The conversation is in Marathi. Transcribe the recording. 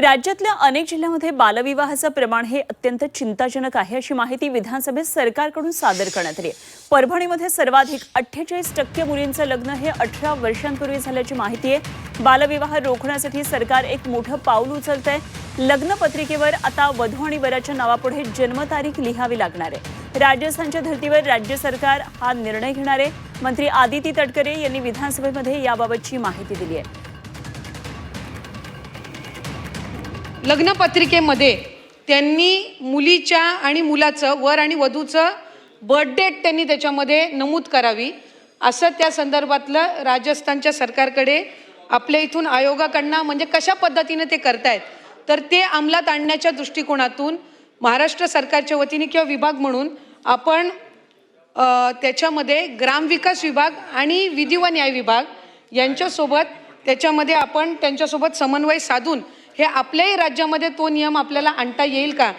राज्यातल्या अनेक जिल्ह्यांमध्ये बालविवाहाचं प्रमाण हे अत्यंत चिंताजनक आहे अशी माहिती विधानसभेत सरकारकडून सादर करण्यात आली। परभणीमध्ये सर्वाधिक 48% मुलींचं लग्न हे 18 वर्षांपूर्वी झाल्याची माहिती आहे। बालविवाह रोखण्यासाठी सरकार एक मोठं पाऊल उचलतंय। लग्नपत्रिकेवर आता वधू आणि वराच्या नावापुढे जन्मतारीख लिहावी लागणार आहे। राजस्थानच्या धर्तीवर राज्य सरकार हा निर्णय घेणार आहे। मंत्री आदिती तटकरे यांनी विधानसभेमध्ये याबाबतची माहिती दिली आहे। लग्नपत्रिकेमध्ये त्यांनी मुलीच्या आणि मुलाचं वर आणि वधूचं बर्थ डेट त्यांनी त्याच्यामध्ये नमूद करावी असं त्या संदर्भातलं राजस्थानच्या सरकारकडे आपल्या इथून आयोगाकडनं म्हणजे कशा पद्धतीने ते करतायत तर ते अंमलात आणण्याच्या दृष्टिकोनातून महाराष्ट्र सरकारच्या वतीने किंवा विभाग म्हणून आपण त्याच्यामध्ये ग्रामविकास विभाग आणि विधी व न्याय विभाग यांच्यासोबत त्याच्यामध्ये आपण त्यांच्यासोबत समन्वय साधून हे आपल्याही राज्यामध्ये तो नियम आपल्याला आणता येईल का